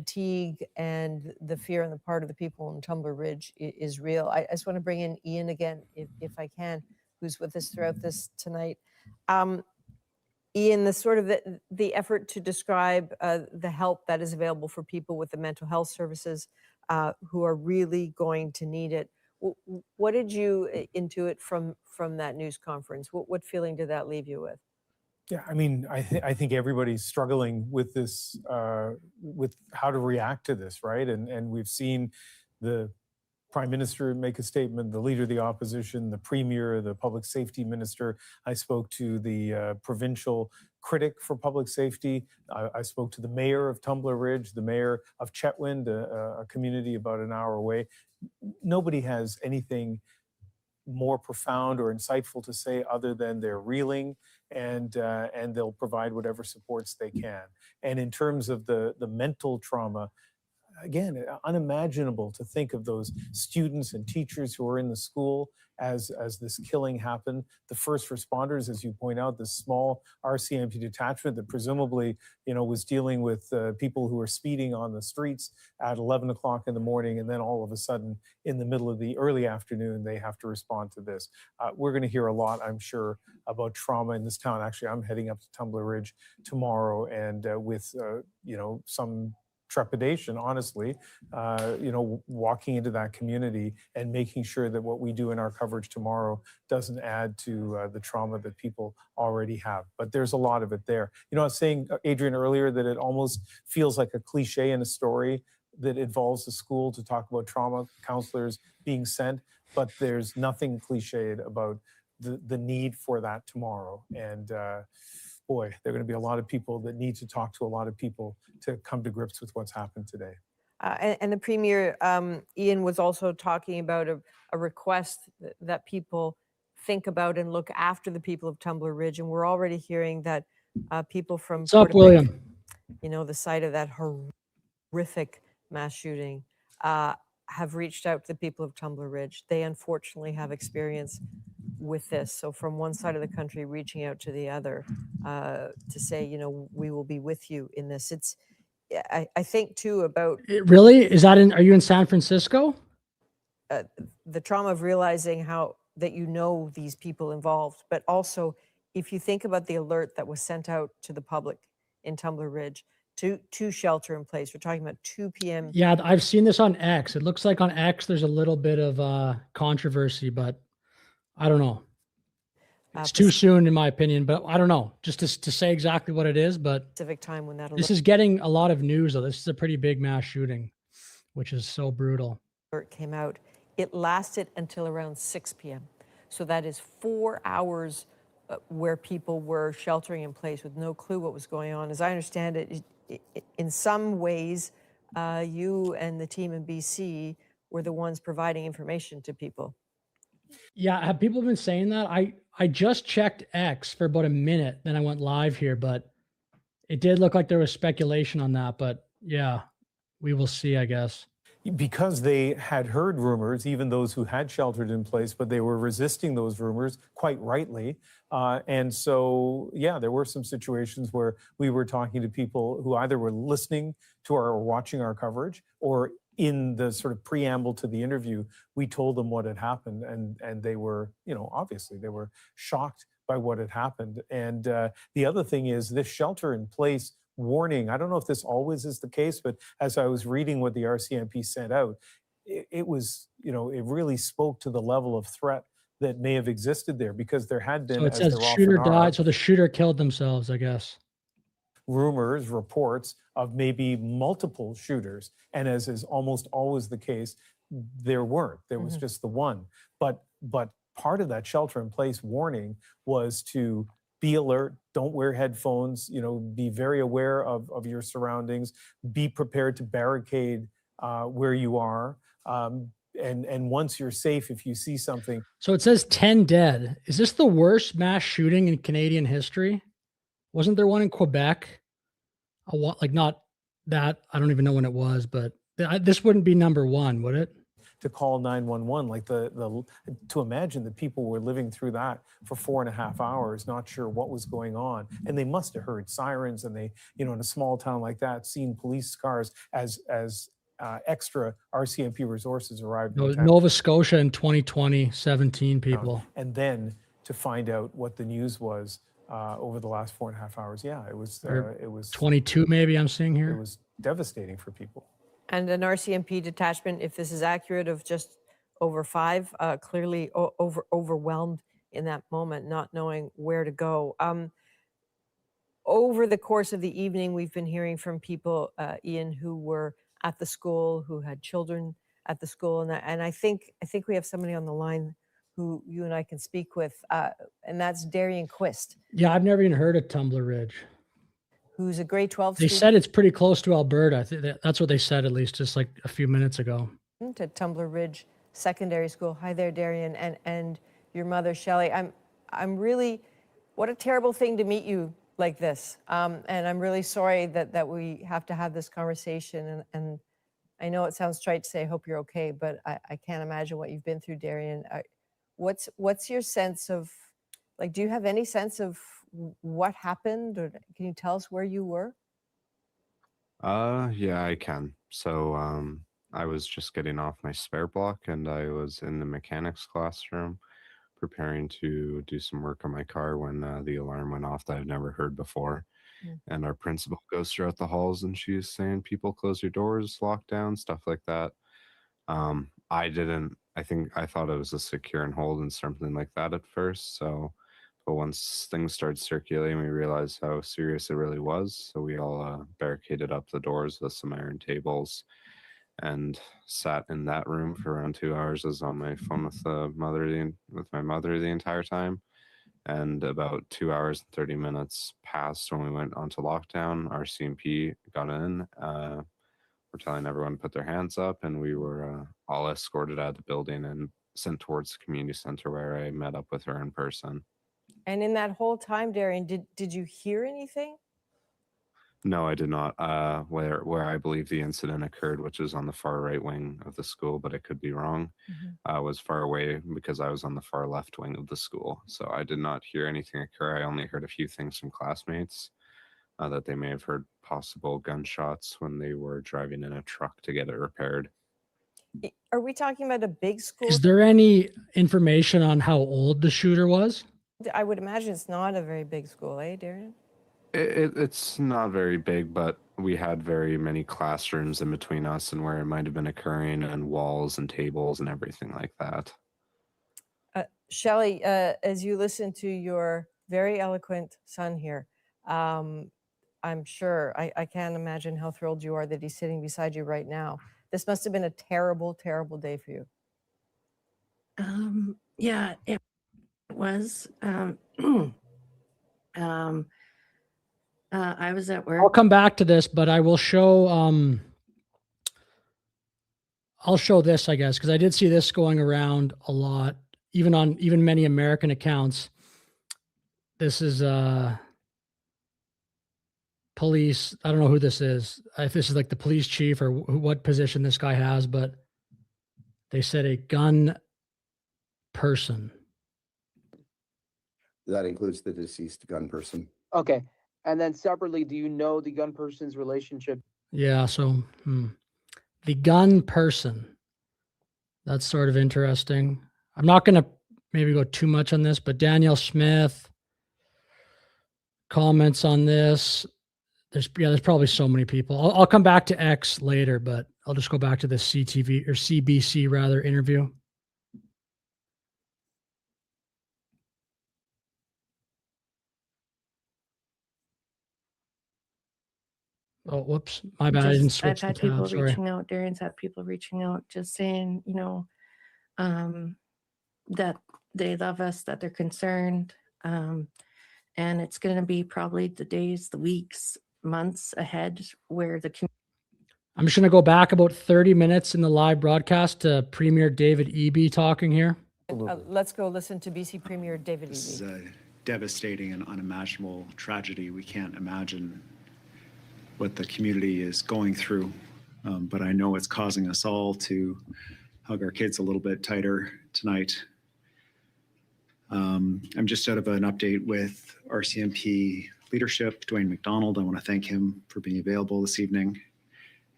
fatigue and the fear on the part of the people in Tumbler Ridge is real. I just want to bring in Ian again, if I can, who's with us throughout this tonight. Ian, the effort to describe the help that is available for people with the mental health services who are really going to need it. What did you intuit from that news conference? What feeling did that leave you with? Yeah, I mean, I think everybody's struggling with this, with how to react to this, right? And we've seen the Prime Minister make a statement, the Leader of the Opposition, the Premier, the Public Safety Minister. I spoke to the provincial critic for public safety. I spoke to the Mayor of Tumbler Ridge, the Mayor of Chetwynd, a community about an hour away. Nobody has anything more profound or insightful to say other than they're reeling, and they'll provide whatever supports they can. And in terms of the mental trauma, again, unimaginable to think of those students and teachers who are in the school as this killing happened. The first responders, as you point out, this small RCMP detachment that presumably, was dealing with people who were speeding on the streets at 11 o'clock in the morning, and then all of a sudden, in the middle of the early afternoon, they have to respond to this. We're going to hear a lot, I'm sure, about trauma in this town. Actually, I'm heading up to Tumbler Ridge tomorrow, and with some trepidation, honestly, walking into that community and making sure that what we do in our coverage tomorrow doesn't add to the trauma that people already have. But there's a lot of it there. I was saying, Adrian, earlier that it almost feels like a cliche in a story that involves the school to talk about trauma counselors being sent, but there's nothing cliched about the need for that tomorrow. And boy, there are going to be a lot of people that need to talk to a lot of people to come to grips with what's happened today. And the Premier, Ian, was also talking about a request that people think about and look after the people of Tumbler Ridge. And we're already hearing that people from What's up, William? The site of that horrific mass shooting, have reached out to the people of Tumbler Ridge. They unfortunately have experience with this. So from one side of the country reaching out to the other to say, we will be with you in this. I think too about really, are you in San Francisco? The trauma of realizing how that these people involved, but also if you think about the alert that was sent out to the public in Tumbler Ridge to shelter in place. We're talking about 2 p.m. Yeah, I've seen this on X. It looks like on X there's a little bit of controversy, but I don't know. It's too soon, in my opinion, but I don't know, just to say exactly what it is. But specific time when that this is getting a lot of news, though. This is a pretty big mass shooting, which is so brutal. It came out. It lasted until around 6 p.m. So that is 4 hours where people were sheltering in place with no clue what was going on. As I understand it, in some ways, you and the team in BC were the ones providing information to people. Yeah, have people been saying that? I just checked X for about a minute, then I went live here, but it did look like there was speculation on that. But yeah, we will see, I guess. Because they had heard rumors, even those who had sheltered in place, but they were resisting those rumors quite rightly. And so, yeah, there were some situations where we were talking to people who either were listening to or watching our coverage, or in the sort of preamble to the interview, we told them what had happened, and they were, obviously they were shocked by what had happened. And the other thing is this shelter in place warning. I don't know if this always is the case, but as I was reading what the RCMP sent out, it was, it really spoke to the level of threat that may have existed there, because there had been, so it says shooter died, so the shooter killed themselves, I guess. Rumors, reports of maybe multiple shooters. And as is almost always the case, there weren't. There was just the one. But part of that shelter in place warning was to be alert, don't wear headphones, be very aware of your surroundings, be prepared to barricade where you are. And once you're safe, if you see something. So it says 10 dead. Is this the worst mass shooting in Canadian history? Wasn't there one in Quebec? Like not that, I don't even know when it was, but this wouldn't be number one, would it? to call 911. Like to imagine that people were living through that for 4.5 hours, not sure what was going on. And they must have heard sirens, and they, in a small town like that, seen police cars as extra RCMP resources arrived in town. Nova Scotia in 2020, 17 people. And then to find out what the news was over the last 4.5 hours. Yeah, it was 22 maybe I'm seeing here. It was devastating for people. And an RCMP detachment, if this is accurate, of just over 5, clearly overwhelmed in that moment, not knowing where to go. Over the course of the evening, we've been hearing from people, Ian, who were at the school, who had children at the school, and I think we have somebody on the line who you and I can speak with, and that's Darian Quist. Yeah, I've never even heard of Tumbler Ridge. Who's a grade 12 They student. said it's pretty close to Alberta. I think that's what they said, at least just like a few minutes ago. At Tumbler Ridge Secondary School. Hi there, Darian, and your mother, Shelley. I'm really, what a terrible thing to meet you like this. And I'm really sorry that we have to have this conversation. And I know it sounds trite to say, I hope you're okay, but I can't imagine what you've been through, Darian. What's your sense of, like, do you have any sense of what happened, or can you tell us where you were? Yeah, I can. So, I was just getting off my spare block, and I was in the mechanics classroom preparing to do some work on my car when the alarm went off that I've never heard before. And our principal goes throughout the halls, and she's saying, people close your doors, lock down, stuff like that. I thought it was a secure and hold and something like that at first. But once things started circulating, we realized how serious it really was. So we all barricaded up the doors with some iron tables and sat in that room for around 2 hours. I was on my phone with my mother the entire time. And about 2 hours and 30 minutes passed when we went onto lockdown. Our CMP got in. We're telling everyone to put their hands up, and we were all escorted out of the building and sent towards the community center, where I met up with her in person. And in that whole time, Darian, did you hear anything? No, I did not. Where I believe the incident occurred, which is on the far right wing of the school, but I could be wrong, was far away because I was on the far left wing of the school. So I did not hear anything occur. I only heard a few things from classmates that they may have heard possible gunshots when they were driving in a truck to get it repaired. Are we talking about a big school? Is there any information on how old the shooter was? I would imagine it's not a very big school, eh, Darian? It's not very big, but we had very many classrooms in between us and where it might have been occurring, and walls and tables and everything like that. Shelley, as you listen to your very eloquent son here, I'm sure, I can't imagine how thrilled you are that he's sitting beside you right now. This must have been a terrible, terrible day for you. Yeah, it was. I was at work. I'll come back to this, but I will show, I'll show this, I guess, because I did see this going around a lot, even many American accounts. This is police. I don't know who this is. If this is like the police chief or what position this guy has, but they said a gun person. That includes the deceased gun person. Okay. And then separately, do you know the gun person's relationship? Yeah, so the gun person. That's sort of interesting. I'm not going to maybe go too much on this, but Danielle Smith comments on this. There's probably so many people. I'll come back to X later, but I'll just go back to the CTV or CBC rather interview. Oh, whoops. My bad. I didn't switch I've had the people tab. Sorry. reaching out. Darren's had people reaching out, just saying, that they love us, that they're concerned. And it's going to be probably the days, the weeks, months ahead where the community. I'm just going to go back about 30 minutes in the live broadcast to Premier David Eby talking here. Let's go listen to BC Premier David Eby. This is a devastating and unimaginable tragedy. We can't imagine what the community is going through, but I know it's causing us all to hug our kids a little bit tighter tonight. I'm just out of an update with RCMP leadership, Dwayne McDonald. I want to thank him for being available this evening,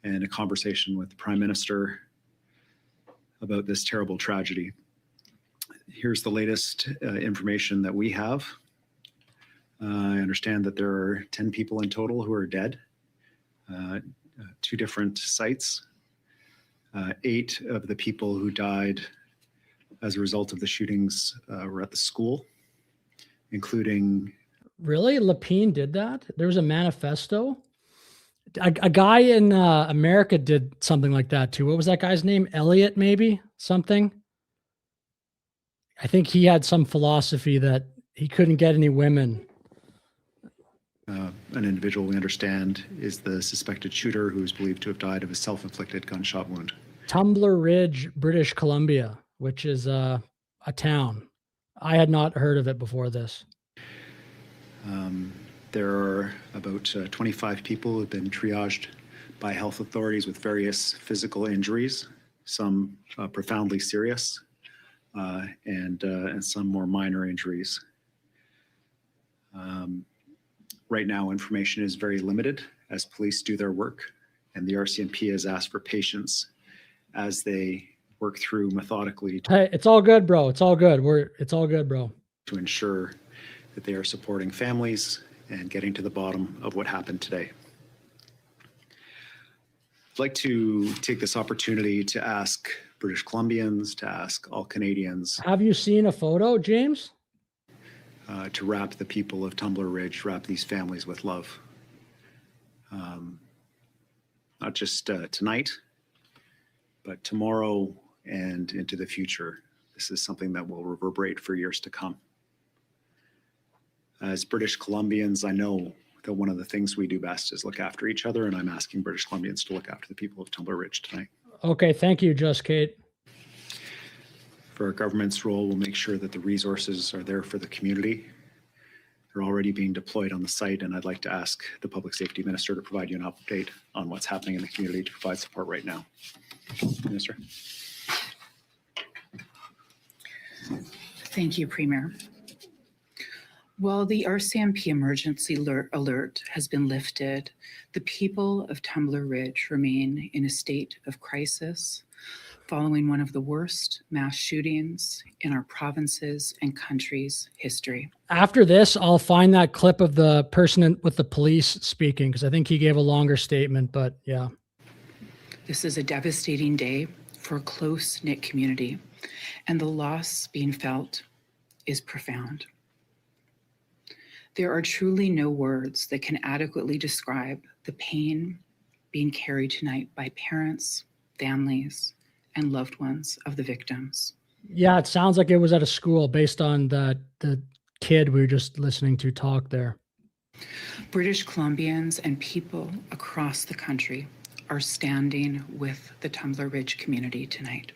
and a conversation with the Prime Minister about this terrible tragedy. Here's the latest information that we have. I understand that there are 10 people in total who are dead, 2 different sites. 8 of the people who died as a result of the shootings were at the school, including. Really? Lapine did that? There was a manifesto? A guy in America did something like that too. What was that guy's name? Elliot, maybe? Something? I think he had some philosophy that he couldn't get any women. An individual we understand is the suspected shooter, who is believed to have died of a self-inflicted gunshot wound. Tumbler Ridge, British Columbia, which is a town. I had not heard of it before this. There are about 25 people who have been triaged by health authorities with various physical injuries, some profoundly serious, and some more minor injuries. Right now, information is very limited as police do their work, and the RCMP has asked for patience as they work through methodically Hey, it's all good, bro. It's all good. It's all good, bro. to ensure that they are supporting families and getting to the bottom of what happened today. I'd like to take this opportunity to ask British Columbians, to ask all Canadians, Have you seen a photo, James? to wrap the people of Tumbler Ridge, wrap these families with love. Not just tonight, but tomorrow and into the future. This is something that will reverberate for years to come. As British Columbians, I know that one of the things we do best is look after each other, and I'm asking British Columbians to look after the people of Tumbler Ridge tonight. Okay, thank you, Just Kate. For our government's role, we'll make sure that the resources are there for the community. They're already being deployed on the site, and I'd like to ask the Public Safety Minister to provide you an update on what's happening in the community to provide support right now. Minister. Thank you, Premier. While the RCMP emergency alert has been lifted, the people of Tumbler Ridge remain in a state of crisis following one of the worst mass shootings in our province's and country's history. After this, I'll find that clip of the person with the police speaking, because I think he gave a longer statement, but yeah. This is a devastating day for a close-knit community, and the loss being felt is profound. There are truly no words that can adequately describe the pain being carried tonight by parents, families, and loved ones of the victims. Yeah, it sounds like it was at a school based on the kid we were just listening to talk there. British Columbians and people across the country are standing with the Tumbler Ridge community tonight.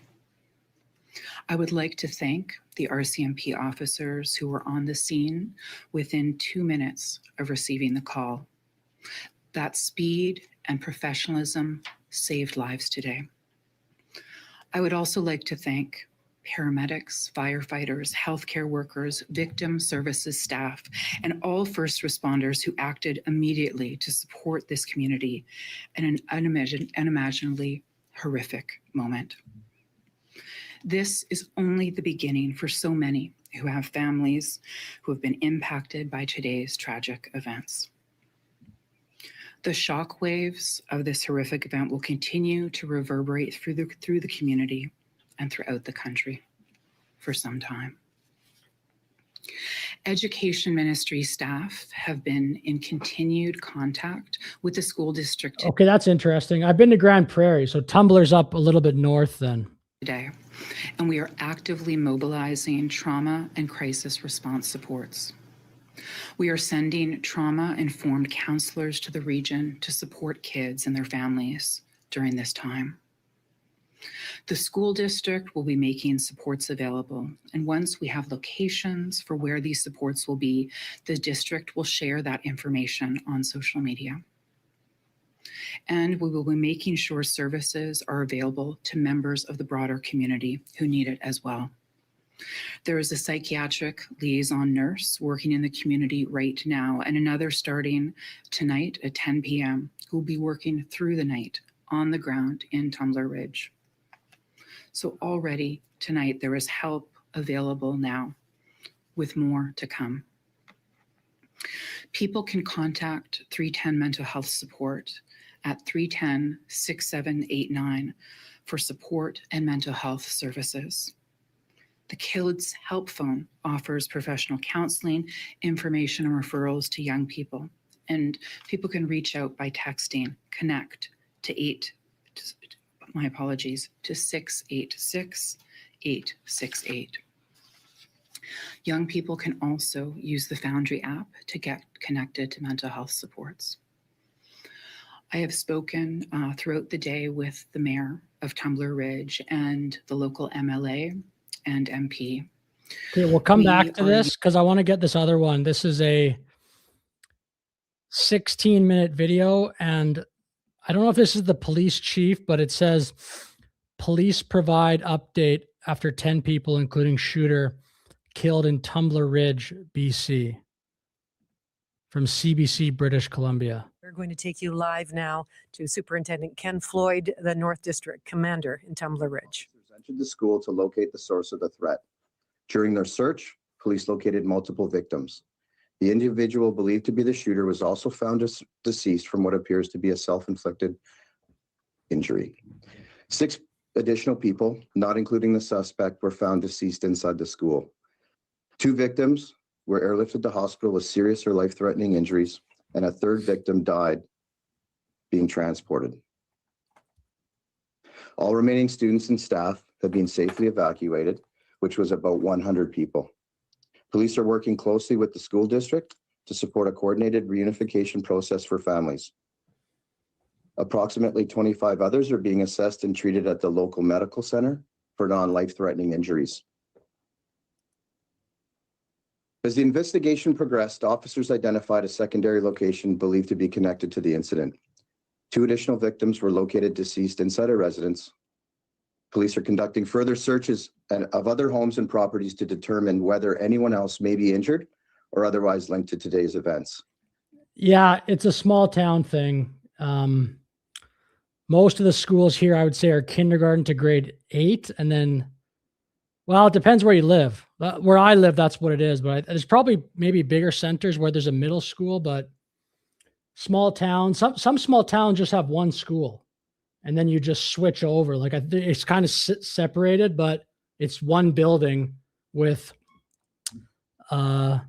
I would like to thank the RCMP officers who were on the scene within 2 minutes of receiving the call. That speed and professionalism saved lives today. I would also like to thank paramedics, firefighters, healthcare workers, victim services staff, and all first responders who acted immediately to support this community in an unimaginably horrific moment. This is only the beginning for so many who have families who have been impacted by today's tragic events. The shockwaves of this horrific event will continue to reverberate through the community and throughout the country for some time. Education ministry staff have been in continued contact with the school district Okay, that's interesting. I've been to Grand Prairie, so Tumbler's up a little bit north then. today, and we are actively mobilizing trauma and crisis response supports. We are sending trauma-informed counselors to the region to support kids and their families during this time. The school district will be making supports available, and once we have locations for where these supports will be, the district will share that information on social media. And we will be making sure services are available to members of the broader community who need it as well. There is a psychiatric liaison nurse working in the community right now, and another starting tonight at 10 p.m. who will be working through the night on the ground in Tumbler Ridge. So already tonight, there is help available now, with more to come. People can contact 310 Mental Health Support at 310-6789 for support and mental health services. The Kids Help Phone offers professional counseling, information, and referrals to young people. And people can reach out by texting CONNECT to 686-868. Young people can also use the Foundry app to get connected to mental health supports. I have spoken throughout the day with the mayor of Tumbler Ridge and the local MLA and MP. Okay, we'll come We back to are- this because I want to get this other one. This is a 16-minute video, and I don't know if this is the police chief, but it says police provide update after 10 people, including shooter, killed in Tumbler Ridge, BC, from CBC, British Columbia. We're going to take you live now to Superintendent Ken Floyd, the North District Commander in Tumbler Ridge. Officers entered the school to locate the source of the threat. During their search, police located multiple victims. The individual believed to be the shooter was also found deceased from what appears to be a self-inflicted injury. 6 additional people, not including the suspect, were found deceased inside the school. 2 victims were airlifted to hospital with serious or life-threatening injuries, and a 3rd victim died being transported. All remaining students and staff have been safely evacuated, which was about 100 people. Police are working closely with the school district to support a coordinated reunification process for families. Approximately 25 others are being assessed and treated at the local medical center for non-life-threatening injuries. As the investigation progressed, officers identified a secondary location believed to be connected to the incident. 2 additional victims were located deceased inside a residence. Police are conducting further searches of other homes and properties to determine whether anyone else may be injured or otherwise linked to today's events. Yeah, it's a small town thing. Most of the schools here, I would say, are kindergarten to grade 8. And then, well, it depends where you live. Where I live, that's what it is. But there's probably maybe bigger centers where there's a middle school, but small towns, some small towns just have one school. And then you just switch over. Like it's kind of separated, but it's one building with the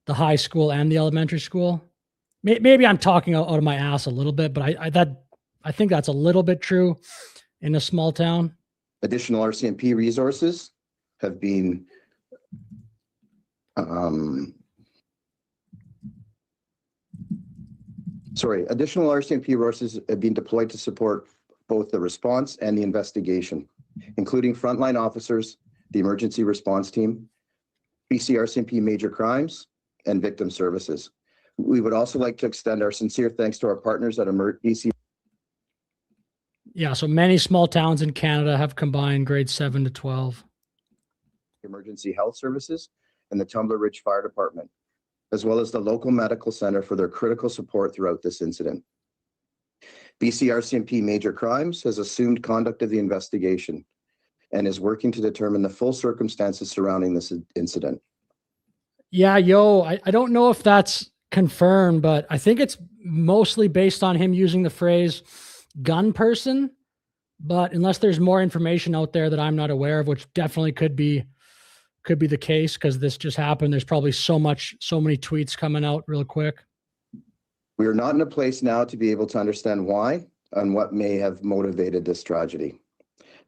high school and the elementary school. Maybe I'm talking out of my ass a little bit, but I think that's a little bit true in a small town. Additional RCMP resources have been additional RCMP resources have been deployed to support both the response and the investigation, including frontline officers, the emergency response team, BC RCMP major crimes, and victim services. We would also like to extend our sincere thanks to our partners at BC. Yeah, so many small towns in Canada have combined grades 7 to 12. Emergency Health Services and the Tumbler Ridge Fire Department, as well as the local medical center for their critical support throughout this incident. BC RCMP Major Crimes has assumed conduct of the investigation and is working to determine the full circumstances surrounding this incident. Yeah, I don't know if that's confirmed, but I think it's mostly based on him using the phrase gun person. But unless there's more information out there that I'm not aware of, which definitely could be the case because this just happened. There's probably so many tweets coming out real quick. We are not in a place now to be able to understand why and what may have motivated this tragedy.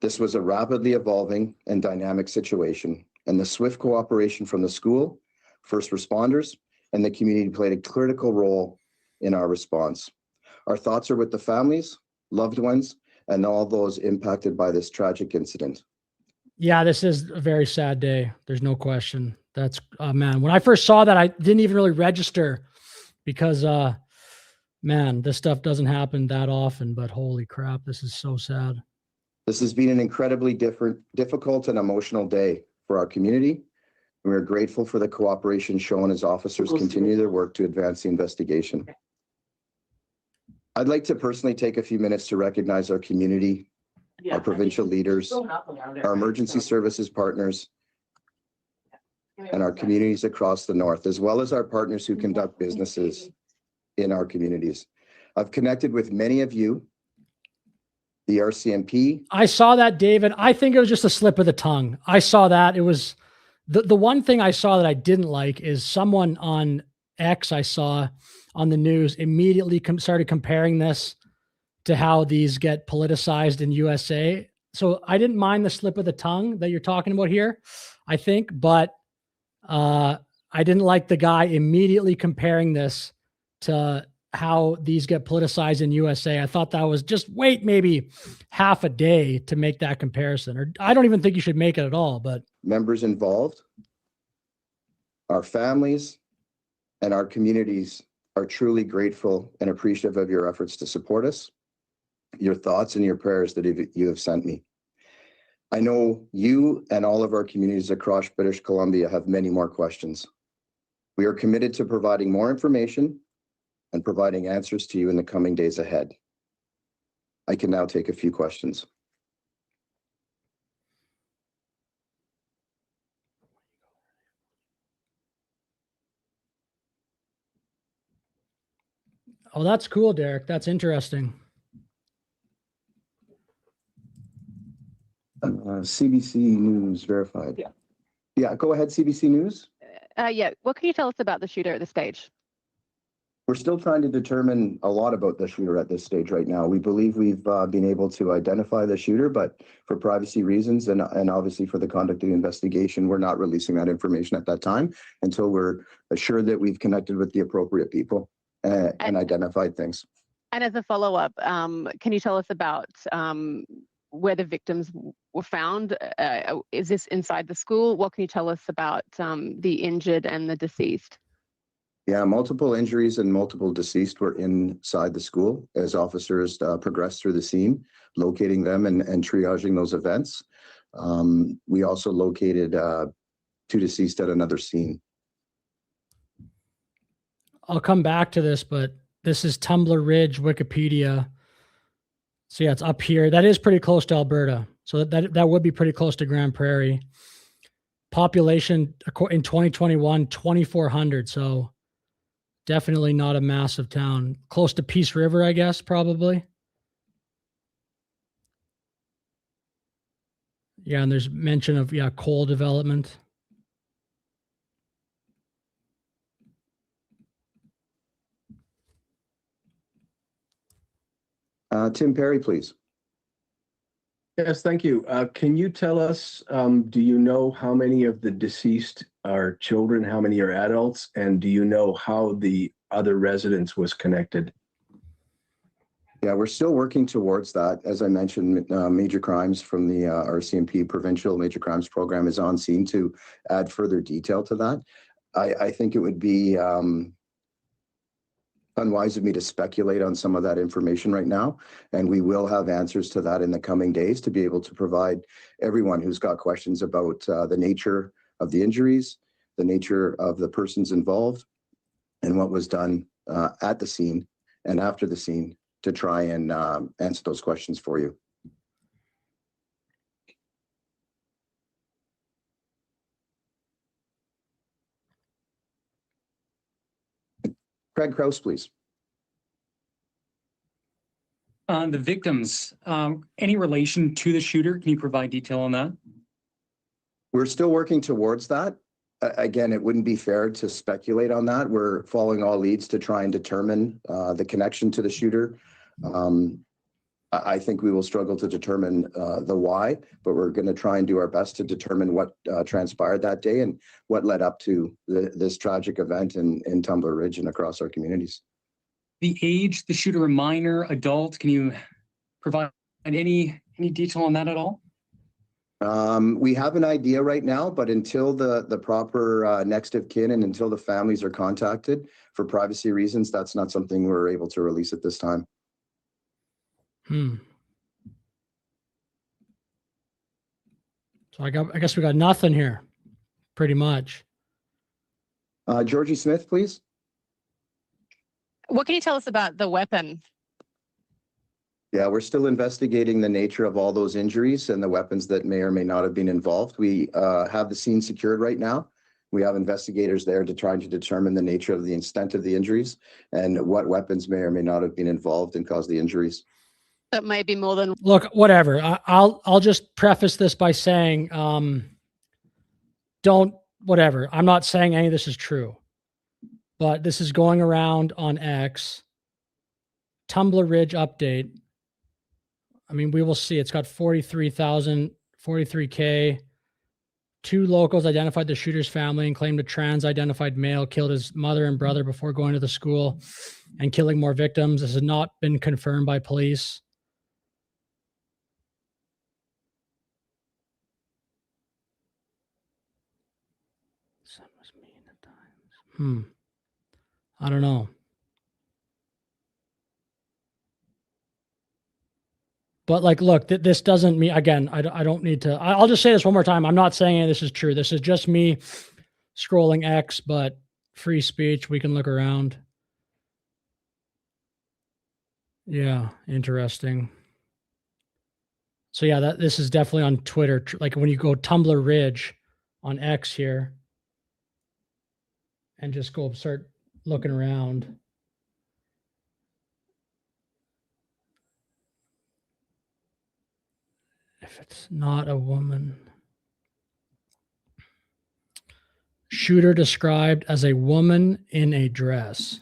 This was a rapidly evolving and dynamic situation, and the swift cooperation from the school, first responders, and the community played a critical role in our response. Our thoughts are with the families, loved ones, and all those impacted by this tragic incident. Yeah, this is a very sad day. There's no question. That's man. When I first saw that, I didn't even really register because Man, this stuff doesn't happen that often, but holy crap, this is so sad. This has been an incredibly difficult and emotional day for our community. We are grateful for the cooperation shown as officers continue their work to advance the investigation. I'd like to personally take a few minutes to recognize our community, our provincial leaders, our emergency services partners, and our communities across the north, as well as our partners who conduct businesses in our communities. I've connected with many of you, the RCMP. I saw that, David. I think it was just a slip of the tongue. I saw that. It was the one thing I saw that I didn't like is someone on X I saw on the news immediately started comparing this to how these get politicized in USA. So I didn't mind the slip of the tongue that you're talking about here, I think, but I didn't like the guy immediately comparing this to how these get politicized in USA. I thought that was just wait maybe half a day to make that comparison. Or I don't even think you should make it at all, but Members involved, our families, and our communities are truly grateful and appreciative of your efforts to support us, your thoughts and your prayers that you have sent me. I know you and all of our communities across British Columbia have many more questions. We are committed to providing more information and providing answers to you in the coming days ahead. I can now take a few questions. oh, that's cool, Derek. That's interesting. CBC News verified. Yeah, go ahead, CBC News. Yeah, what can you tell us about the shooter at this stage? We're still trying to determine a lot about the shooter at this stage right now. We believe we've been able to identify the shooter, but for privacy reasons and obviously for the conduct of the investigation, we're not releasing that information at that time until we're assured that we've connected with the appropriate people and identified things. And as a follow-up, can you tell us about where the victims were found? Is this inside the school? What can you tell us about the injured and the deceased? Yeah, multiple injuries and multiple deceased were inside the school as officers progressed through the scene, locating them and triaging those events. We also located 2 deceased at another scene. I'll come back to this, but this is Tumbler Ridge Wikipedia. So yeah, it's up here. That is pretty close to Alberta. So that would be pretty close to Grand Prairie. Population in 2021, 2,400. So definitely not a massive town. Close to Peace River, I guess, probably. Yeah, and there's mention of, coal development. Tim Perry, please. Yes, thank you. Can you tell us, do you know how many of the deceased are children, how many are adults, and do you know how the other residence was connected? Yeah, we're still working towards that. As I mentioned, Major Crimes from the RCMP Provincial Major Crimes Program is on scene to add further detail to that. I think it would be unwise of me to speculate on some of that information right now, and we will have answers to that in the coming days to be able to provide everyone who's got questions about the nature of the injuries, the nature of the persons involved, and what was done at the scene and after the scene to try and answer those questions for you. Craig Krause, please. The victims, any relation to the shooter? Can you provide detail on that? We're still working towards that. Again, it wouldn't be fair to speculate on that. We're following all leads to try and determine the connection to the shooter. I think we will struggle to determine the why, but we're going to try and do our best to determine what transpired that day and what led up to this tragic event in Tumbler Ridge and across our communities. The age, the shooter, a minor, adult, can you provide any detail on that at all? We have an idea right now, but until the proper next of kin and until the families are contacted for privacy reasons, that's not something we're able to release at this time. So I guess we got nothing here, pretty much. Georgie Smith, please. What can you tell us about the weapon? Yeah, we're still investigating the nature of all those injuries and the weapons that may or may not have been involved. We have the scene secured right now. We have investigators there to try to determine the nature of the extent of the injuries and what weapons may or may not have been involved and caused the injuries. That may be more than. Look, whatever. I'll just preface this by saying, don't, whatever. I'm not saying any of this is true, but this is going around on X. Tumbler Ridge update. I mean, we will see. It's got 43,000, 43K. 2 locals identified the shooter's family and claimed a trans-identified male killed his mother and brother before going to the school and killing more victims. This has not been confirmed by police. I don't know. But like, look, this doesn't mean, again, I don't need to, I'll just say this one more time. I'm not saying this is true. This is just me scrolling X, but free speech. We can look around. Yeah. Interesting. So yeah, this is definitely on Twitter. Like when you go Tumbler Ridge on X here and just go start looking around. If it's not a woman. Shooter described as a woman in a dress.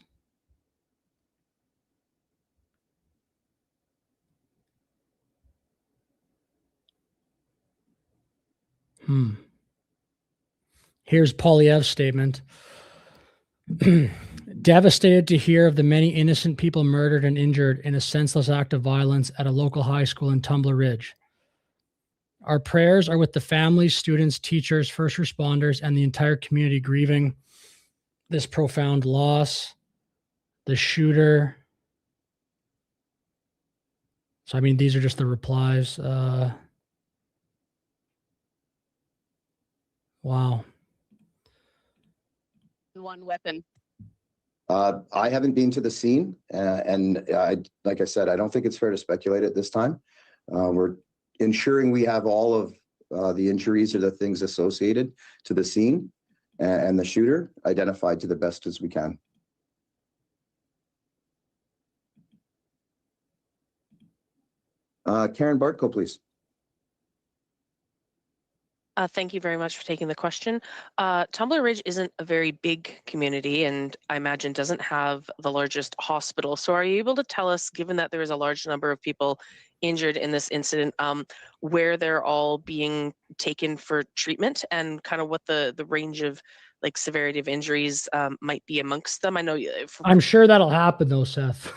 Here's Poilievre's statement. Devastated to hear of the many innocent people murdered and injured in a senseless act of violence at a local high school in Tumbler Ridge. Our prayers are with the families, students, teachers, first responders, and the entire community grieving this profound loss. The shooter. So, I mean, these are just the replies. Wow. One weapon. I haven't been to the scene, and like I said, I don't think it's fair to speculate at this time. We're ensuring we have all of the injuries or the things associated to the scene and the shooter identified to the best as we can. Karen Bartko, please. Thank you very much for taking the question. Tumbler Ridge isn't a very big community and I imagine doesn't have the largest hospital. So are you able to tell us, given that there is a large number of people injured in this incident, where they're all being taken for treatment and kind of what the range of like severity of injuries might be amongst them? I know I'm sure that'll happen though, Seth.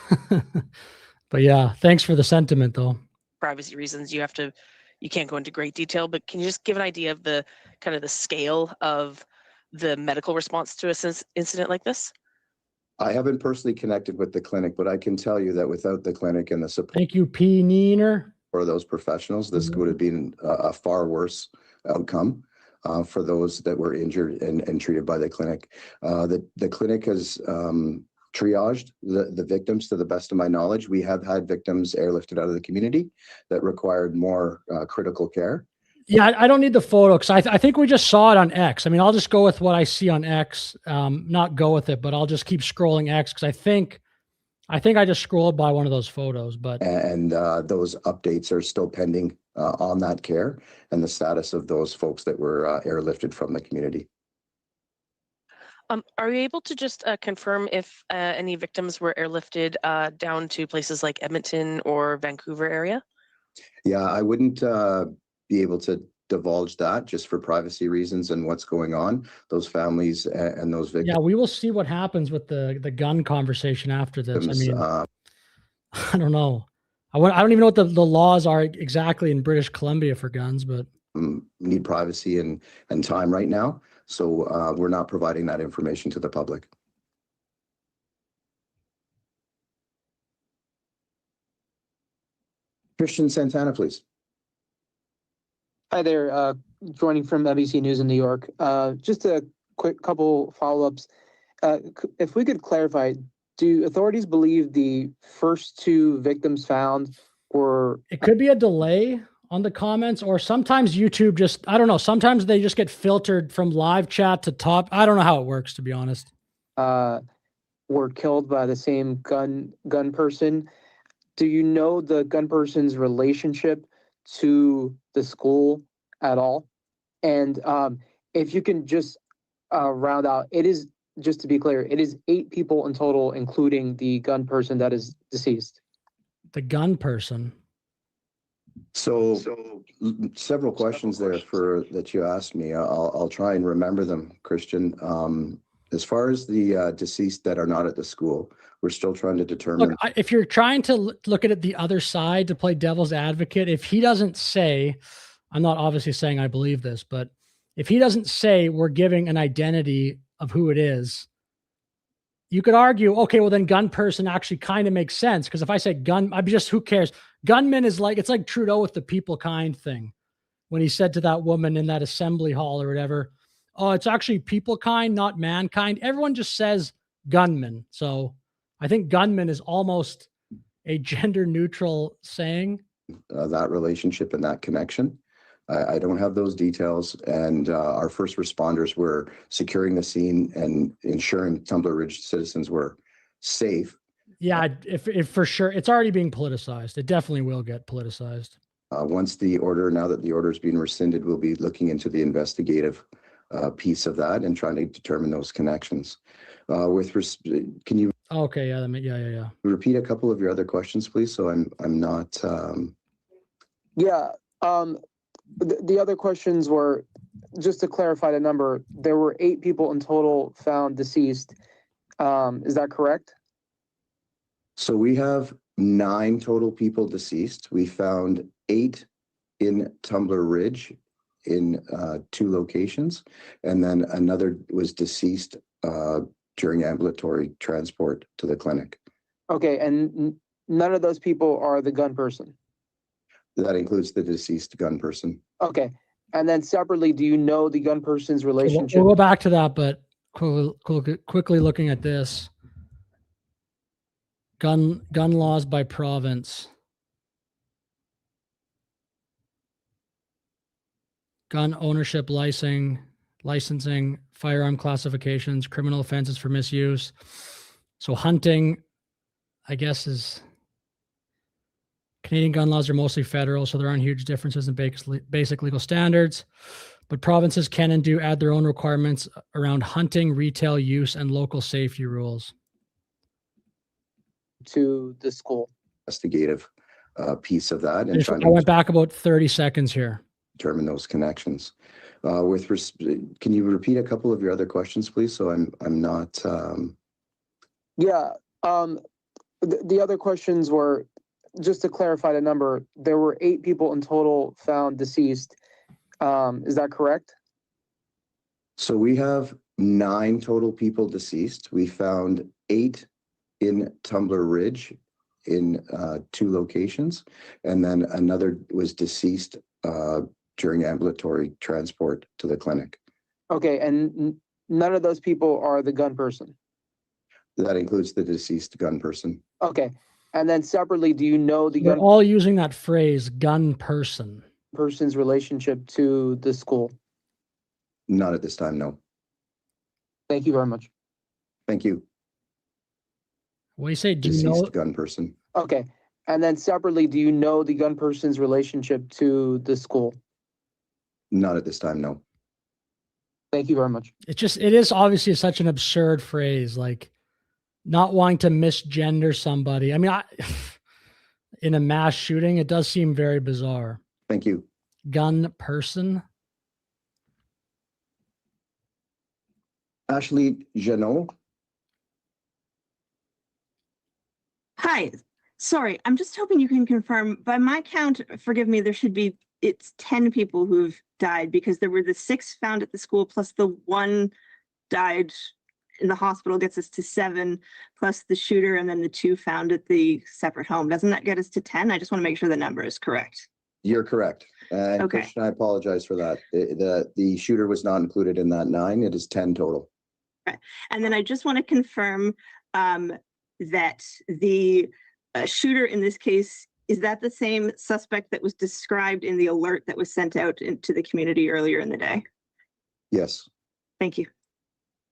But yeah, thanks for the sentiment though. Privacy reasons, you can't go into great detail, but can you just give an idea of the kind of the scale of the medical response to an incident like this? I haven't personally connected with the clinic, but I can tell you that without the clinic and the support Thank you, P. Neener. for those professionals, this would have been a far worse outcome for those that were injured and treated by the clinic. The clinic has triaged the victims to the best of my knowledge. We have had victims airlifted out of the community that required more critical care. Yeah, I don't need the photo because I think we just saw it on X. I mean, I'll just go with what I see on X, not go with it, but I'll just keep scrolling X because I think I just scrolled by one of those photos. But and those updates are still pending on that care and the status of those folks that were airlifted from the community. Are you able to just confirm if any victims were airlifted down to places like Edmonton or Vancouver area? Yeah, I wouldn't be able to divulge that just for privacy reasons and what's going on. Those families and those victims. yeah, we will see what happens with the gun conversation after this. I mean, I don't know. I don't even know what the laws are exactly in British Columbia for guns, but need privacy and time right now. So we're not providing that information to the public. Christian Santana, please. Hi there, joining from NBC News in New York. Just a quick couple follow-ups. If we could clarify, do authorities believe the first two victims found were... It could be a delay on the comments, or sometimes YouTube just, I don't know, sometimes they just get filtered from live chat to top. I don't know how it works, to be honest. Were killed by the same gun person. Do you know the gun person's relationship to the school at all? And if you can just round out, it is, just to be clear, it is 8 people in total, including the gun person that is deceased. The gun person. So several questions there that you asked me. I'll try and remember them, Christian. As far as the deceased that are not at the school, we're still trying to determine. Look, if you're trying to look at it the other side to play devil's advocate, if he doesn't say, I'm not obviously saying I believe this, but if he doesn't say we're giving an identity of who it is, you could argue, okay, well then gun person actually kind of makes sense. Because if I say gun, I'd be just, who cares? Gunman is like, it's like Trudeau with the people kind thing. When he said to that woman in that assembly hall or whatever, oh, it's actually people kind, not mankind. Everyone just says gunman. So I think gunman is almost a gender neutral saying. That relationship and that connection. I don't have those details, and our first responders were securing the scene and ensuring Tumbler Ridge citizens were safe. Yeah, if for sure, it's already being politicized. It definitely will get politicized. Once the order, now that the order has been rescinded, we'll be looking into the investigative piece of that and trying to determine those connections. Can you? Okay, yeah. Repeat a couple of your other questions, please. So I'm not. Yeah. The other questions were, just to clarify the number, there were 8 people in total found deceased. Is that correct? So we have 9 total people deceased. We found 8 in Tumbler Ridge in 2 locations, and then another was deceased during ambulatory transport to the clinic. Okay, and none of those people are the gun person? That includes the deceased gun person. Okay, and then separately, do you know the gun person's relationship? We'll go back to that, but quickly looking at this. Gun laws by province. Gun ownership licensing, firearm classifications, criminal offenses for misuse. So hunting, I guess, is Canadian gun laws are mostly federal, so there aren't huge differences in basic legal standards. But provinces can and do add their own requirements around hunting, retail use, and local safety rules. To the school. Investigative piece of that, and trying I went back about 30 seconds here. Determine those connections. Can you repeat a couple of your other questions, please? So I'm not. Yeah. The other questions were, just to clarify the number, there were 8 people in total found deceased. Is that correct? So we have 9 total people deceased. We found 8 in Tumbler Ridge in 2 locations, and then another was deceased during ambulatory transport to the clinic. Okay, and none of those people are the gun person? That includes the deceased gun person. Okay, and then separately, do you know the They're gun all using that phrase, gun person's relationship to the school? Not at this time, no. Thank you very much. Thank you. What do you say? Do Deceased you know gun person. Okay, and then separately, do you know the gun person's relationship to the school? Not at this time, no. Thank you very much. it is obviously such an absurd phrase, like not wanting to misgender somebody. I mean, in a mass shooting, it does seem very bizarre. Thank you. Gun person. Ashley Janot. Hi, sorry, I'm just hoping you can confirm. By my count, forgive me, there should be it's 10 people who've died, because there were the 6 found at the school plus the 1 died in the hospital, gets us to 7, plus the shooter and then the 2 found at the separate home. Doesn't that get us to 10? I just want to make sure the number is correct. You're correct. And Okay. Christian, I apologize for that. The shooter was not included in that 9. It is 10 total. Okay. And then I just want to confirm that the shooter in this case, is that the same suspect that was described in the alert that was sent out into the community earlier in the day? Yes. Thank you.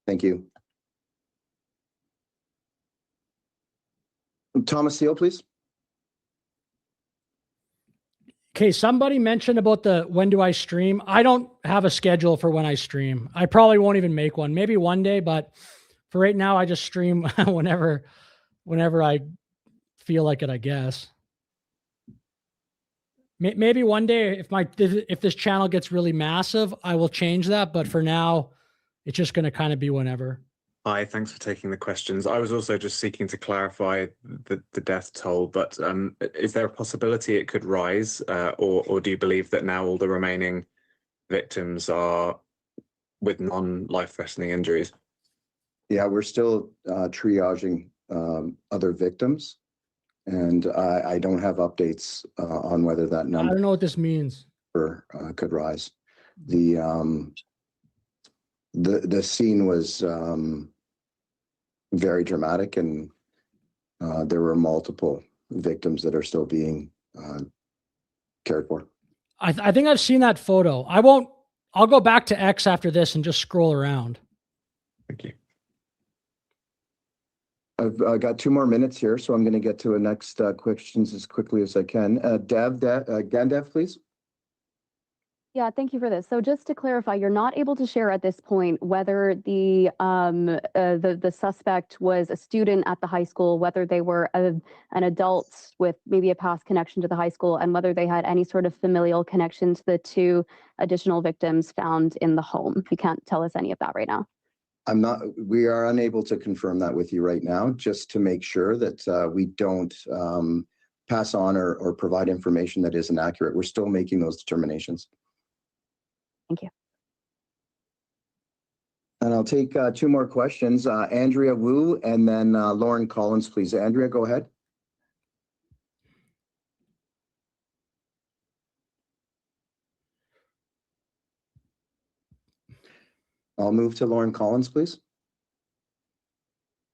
Thank you. Thomas Seal, please. Okay, somebody mentioned about the when do I stream? I don't have a schedule for when I stream. I probably won't even make one. Maybe one day, but for right now, I just stream whenever I feel like it, I guess. Maybe one day if this channel gets really massive, I will change that. But for now, it's just going to kind of be whenever. Hi, thanks for taking the questions. I was also just seeking to clarify the death toll, but is there a possibility it could rise, or do you believe that now all the remaining victims are with non-life-threatening injuries? Yeah, we're still triaging other victims, and I don't have updates on whether that I number don't know what this means. Could rise. The scene was very dramatic, and there were multiple victims that are still being cared for. I think I've seen that photo. I'll go back to X after this and just scroll around. Thank you. I've got 2 more minutes here, so I'm going to get to the next questions as quickly as I can. Gandev, please. Yeah, thank you for this. So just to clarify, you're not able to share at this point whether the suspect was a student at the high school, whether they were an adult with maybe a past connection to the high school, and whether they had any sort of familial connection to the 2 additional victims found in the home. You can't tell us any of that right now. We are unable to confirm that with you right now, just to make sure that we don't pass on or provide information that isn't accurate. We're still making those determinations. Thank you. And I'll take 2 more questions. Andrea Wu and then Lauren Collins, please. Andrea, go ahead. I'll move to Lauren Collins, please.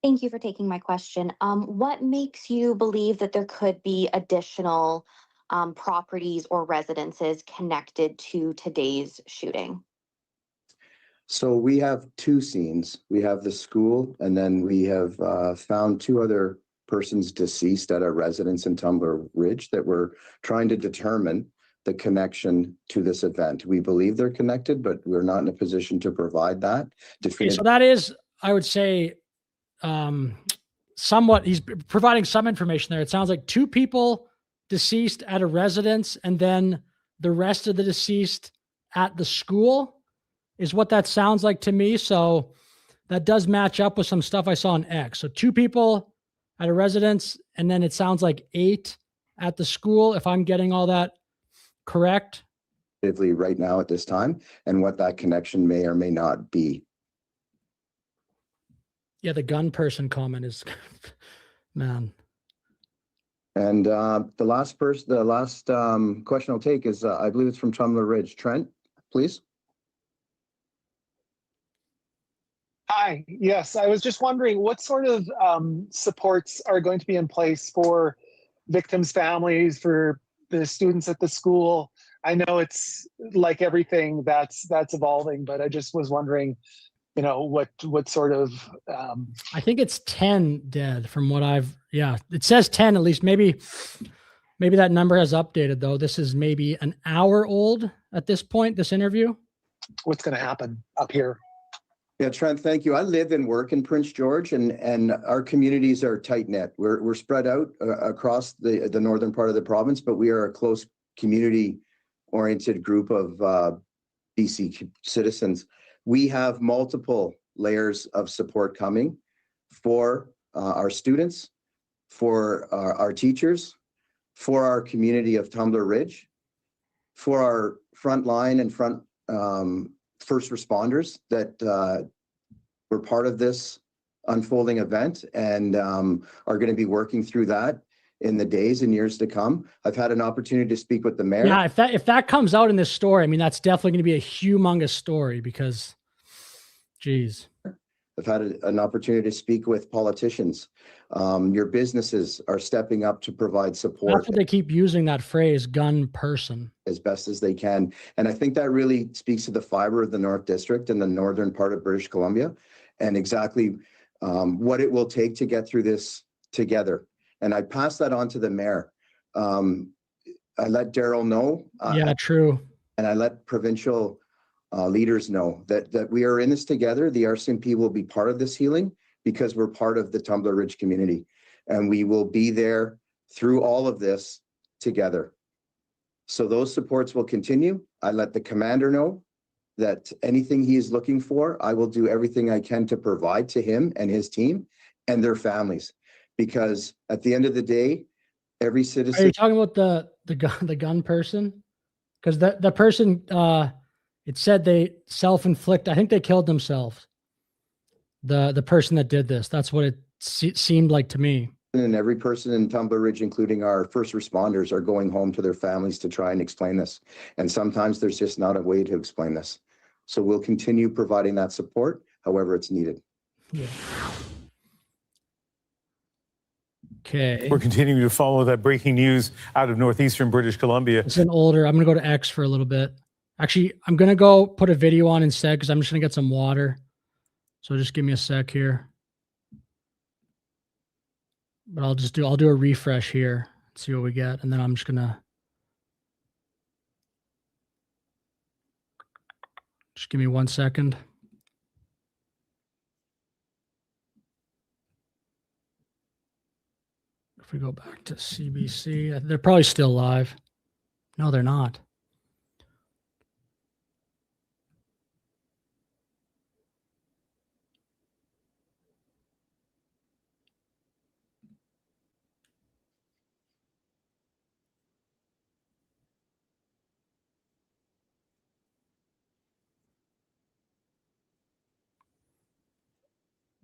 Thank you for taking my question. What makes you believe that there could be additional properties or residences connected to today's shooting? So we have 2 scenes. We have the school, and then we have found 2 other persons deceased at a residence in Tumbler Ridge that we're trying to determine the connection to this event. We believe they're connected, but we're not in a position to provide that. Okay, so that is, I would say, somewhat, he's providing some information there. It sounds like 2 people deceased at a residence, and then the rest of the deceased at the school is what that sounds like to me. So that does match up with some stuff I saw on X. So 2 people at a residence, and then it sounds like 8 at the school, if I'm getting all that correct. Right now at this time, and what that connection may or may not be. Yeah, the gun person comment is, man. And the last question I'll take is, I believe it's from Tumbler Ridge. Trent, please. Hi, yes, I was just wondering what sort of supports are going to be in place for victims' families, for the students at the school. I know it's like everything that's evolving, but I just was wondering, what sort of I think it's 10 dead from what it says 10 at least. Maybe that number has updated though. This is maybe an hour old at this point, this interview. What's going to happen up here? Yeah, Trent, thank you. I live and work in Prince George, and our communities are tight knit. We're spread out across the northern part of the province, but we are a close community oriented group of BC citizens. We have multiple layers of support coming for our students, for our teachers, for our community of Tumbler Ridge. for our front line and first responders that were part of this unfolding event and are going to be working through that in the days and years to come. I've had an opportunity to speak with the mayor. Yeah, if that comes out in this story, I mean, that's definitely going to be a humongous story because, geez. I've had an opportunity to speak with politicians. Your businesses are stepping up to provide support. That's what they keep using, that phrase, gun person. As best as they can. And I think that really speaks to the fiber of the North District and the northern part of British Columbia and exactly what it will take to get through this together. And I pass that on to the mayor. I let Daryl know. Yeah, true. And I let provincial leaders know that we are in this together. The RCMP will be part of this healing because we're part of the Tumbler Ridge community. And we will be there through all of this together. So those supports will continue. I let the commander know that anything he is looking for, I will do everything I can to provide to him and his team and their families. Because at the end of the day, every citizen. Are you talking about the gun person? Because the person, it said they self-inflict. I think they killed themselves. The person that did this. That's what it seemed like to me. And every person in Tumbler Ridge, including our first responders, are going home to their families to try and explain this. And sometimes there's just not a way to explain this. So we'll continue providing that support, however it's needed. Yeah. Okay. We're continuing to follow that breaking news out of northeastern British Columbia. It's an older. I'm going to go to X for a little bit. Actually, I'm going to go put a video on instead because I'm just going to get some water. So just give me a sec here. But I'll do a refresh here, see what we get, and then I'm just gonna just give me 1 second. If we go back to CBC, they're probably still live. No, they're not.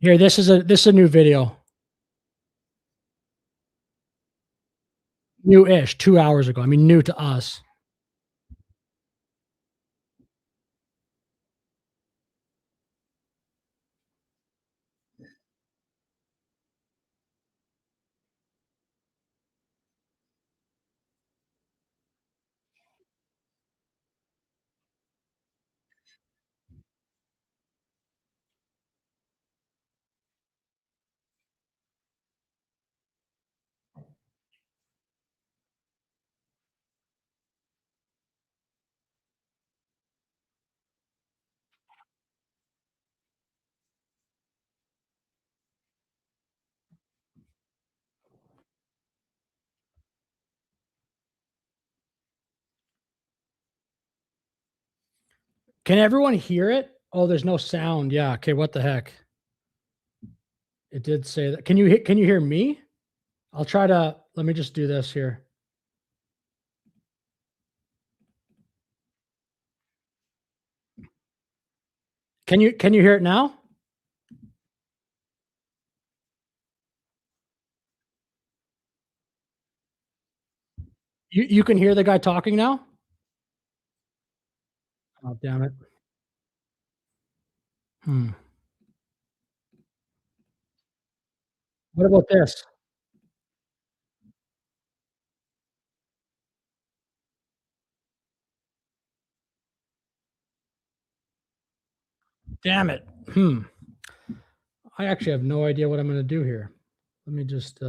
Here, this is a new video. New-ish, 2 hours ago. I mean, new to us. Can everyone hear it? Oh, there's no sound. Yeah. Okay. What the heck? It did say that. Can you hear me? I'll try to. Let me just do this here. Can you hear it now? You can hear the guy talking now? Oh, damn it. What about this? Damn it. I actually have no idea what I'm going to do here. Let me just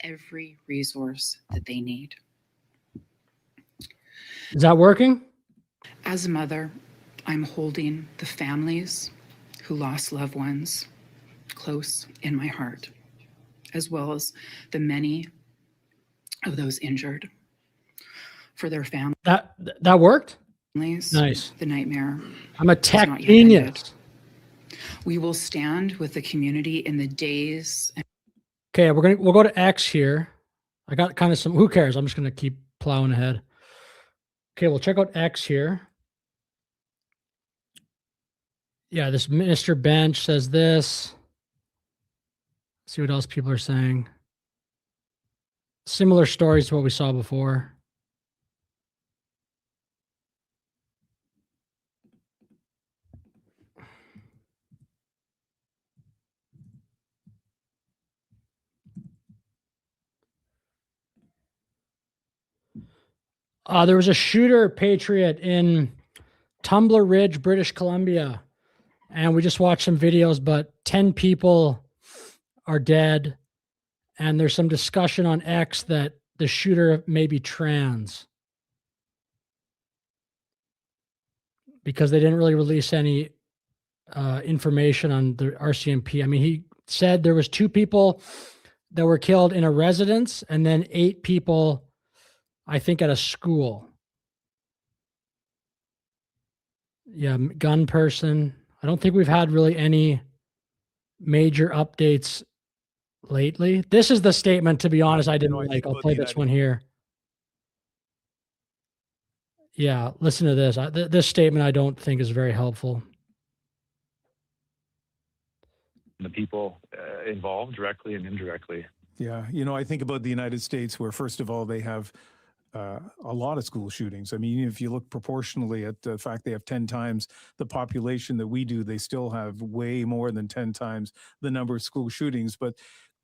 every resource that they need. Is that working? As a mother, I'm holding the families who lost loved ones close in my heart, as well as the many of those injured for their family. That worked? Nice. The nightmare. I'm a has tech not yet ended. genius. We will stand with the community in the days and Okay, we'll go to X here. I got kind of some, who cares? I'm just gonna keep plowing ahead. Okay, we'll check out X here. Yeah, this Mr. Bench says this. See what else people are saying. Similar stories to what we saw before. There was a shooter, Patriot, in Tumbler Ridge, British Columbia. And we just watched some videos, but 10 people are dead. And there's some discussion on X that the shooter may be trans, because they didn't really release any information on the RCMP. I mean, he said there was 2 people that were killed in a residence and then 8 people, I think, at a school. Yeah, gun person. I don't think we've had really any major updates lately. This is the statement, to be honest, I didn't like. I'll play this one here. Yeah, listen to this. This statement I don't think is very helpful. The people involved directly and indirectly. Yeah, I think about the United States, where first of all they have a lot of school shootings. I mean, if you look proportionally at the fact they have 10 times the population that we do, they still have way more than 10 times the number of school shootings. But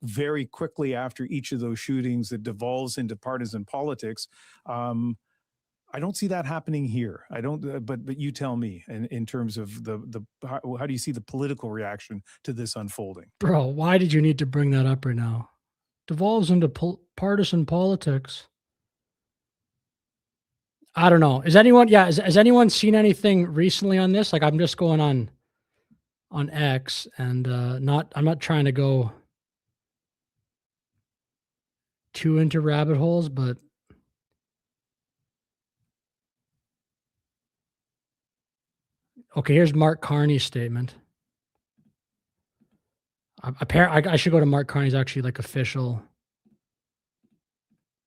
very quickly after each of those shootings, it devolves into partisan politics. I don't see that happening here. I don't, but you tell me in terms of how do you see the political reaction to this unfolding? Bro, why did you need to bring that up right now? Devolves into partisan politics. I don't know. Has anyone seen anything recently on this? Like, I'm just going on X and I'm not trying to go too into rabbit holes, but okay, here's Mark Carney's statement. I should go to Mark Carney's actually like official.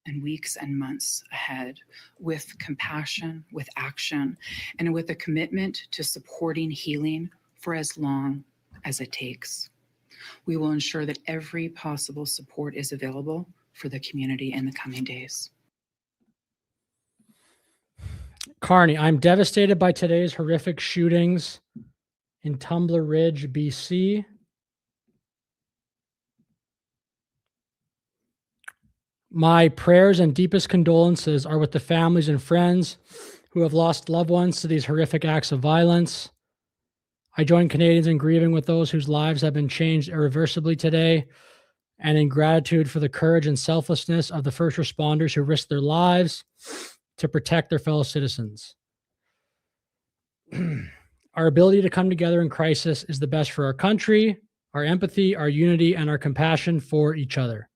and weeks and months ahead with compassion, with action, and with a commitment to supporting healing for as long as it takes. We will ensure that every possible support is available for the community in the coming days. Carney, I'm devastated by today's horrific shootings in Tumbler Ridge, BC. My prayers and deepest condolences are with the families and friends who have lost loved ones to these horrific acts of violence. I join Canadians in grieving with those whose lives have been changed irreversibly today, and in gratitude for the courage and selflessness of the first responders who risked their lives to protect their fellow citizens. Our ability to come together in crisis is the best for our country, our empathy, our unity, and our compassion for each other.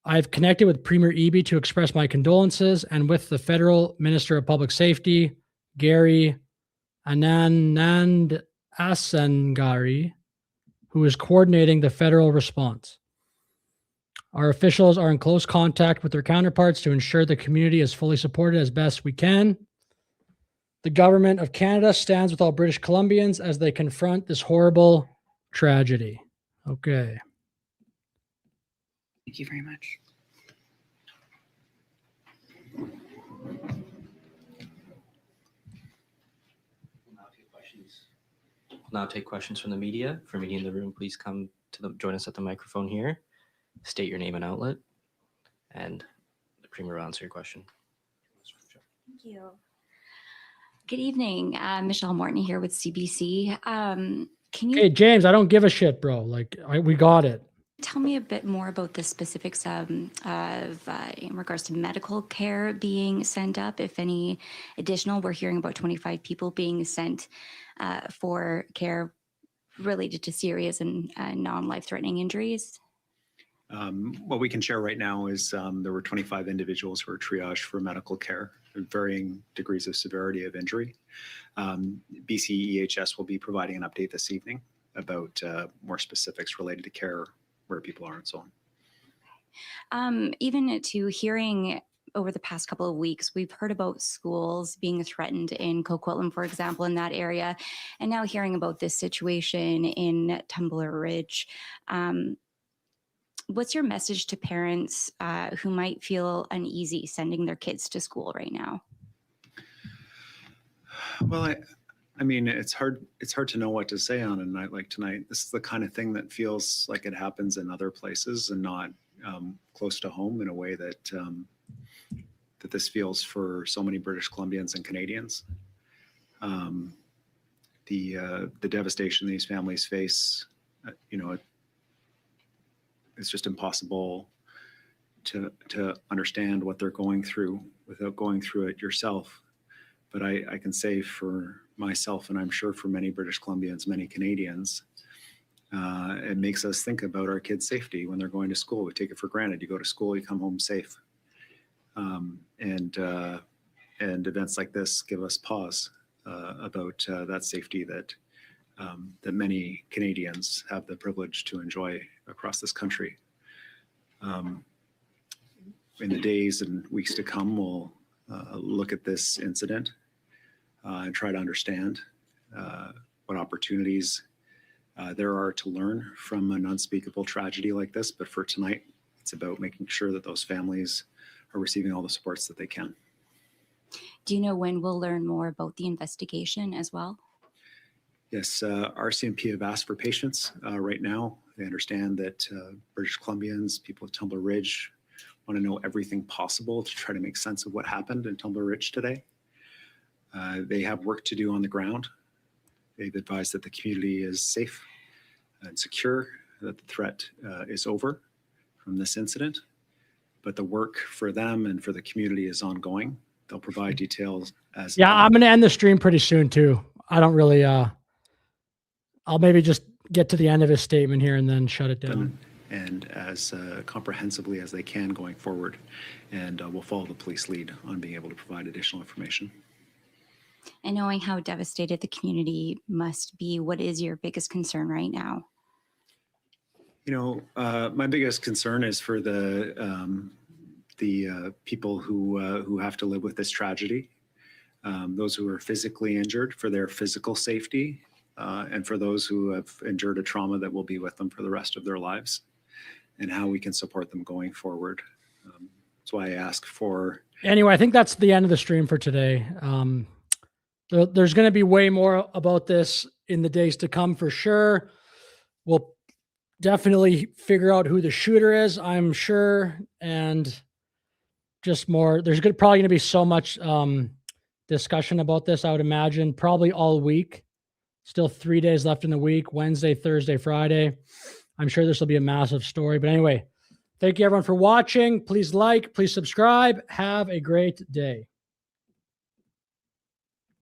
I've connected with Premier Eby to express my condolences, and with the Federal Minister of Public Safety, Gary Anand Asangari, who is coordinating the federal response. Our officials are in close contact with their counterparts to ensure the community is fully supported as best we can. The Government of Canada stands with all British Columbians as they confront this horrible tragedy. Okay. Thank you very much. We'll now take questions from the media. For media in the room, please come to join us at the microphone here. State your name and outlet, and the Premier will answer your question. Thank you. Good evening. Michelle Morton here with CBC. Can you Hey, James, I don't give a shit, bro. We got it. tell me a bit more about the specifics in regards to medical care being sent up, if any additional? We're hearing about 25 people being sent for care related to serious and non-life-threatening injuries. What we can share right now is there were 25 individuals who were triaged for medical care, varying degrees of severity of injury. BCEHS will be providing an update this evening about more specifics related to care, where people are, and so on. Even to hearing over the past couple of weeks, we've heard about schools being threatened in Coquitlam, for example, in that area, and now hearing about this situation in Tumbler Ridge. What's your message to parents who might feel uneasy sending their kids to school right now? Well, I mean, it's hard to know what to say on a night like tonight. This is the kind of thing that feels like it happens in other places and not close to home in a way that that this feels for so many British Columbians and Canadians. The devastation these families face, it's just impossible to understand what they're going through without going through it yourself. But I can say for myself, and I'm sure for many British Columbians, many Canadians, it makes us think about our kids' safety when they're going to school. We take it for granted. You go to school, you come home safe. And events like this give us pause about that safety that many Canadians have the privilege to enjoy across this country. In the days and weeks to come, we'll look at this incident and try to understand what opportunities there are to learn from an unspeakable tragedy like this. But for tonight, it's about making sure that those families are receiving all the supports that they can. Do you know when we'll learn more about the investigation as well? Yes, RCMP have asked for patience right now. They understand that British Columbians, people of Tumbler Ridge, want to know everything possible to try to make sense of what happened in Tumbler Ridge today. They have work to do on the ground. They've advised that the community is safe and secure, that the threat is over from this incident. But the work for them and for the community is ongoing. They'll provide details as— Yeah, I'm going to end the stream pretty soon too. I don't really, I'll maybe just get to the end of his statement here and then shut it down. And as comprehensively as they can going forward. And we'll follow the police lead on being able to provide additional information. And knowing how devastated the community must be, what is your biggest concern right now? My biggest concern is for the people who have to live with this tragedy, those who are physically injured, for their physical safety, and for those who have endured a trauma that will be with them for the rest of their lives, and how we can support them going forward. That's why I ask for— Anyway, I think that's the end of the stream for today. There's going to be way more about this in the days to come for sure. We'll definitely figure out who the shooter is, I'm sure, and just more. There's probably going to be so much discussion about this, I would imagine, probably all week. Still 3 days left in the week, Wednesday, Thursday, Friday. I'm sure this will be a massive story. But anyway, thank you everyone for watching. Please like, please subscribe. Have a great day.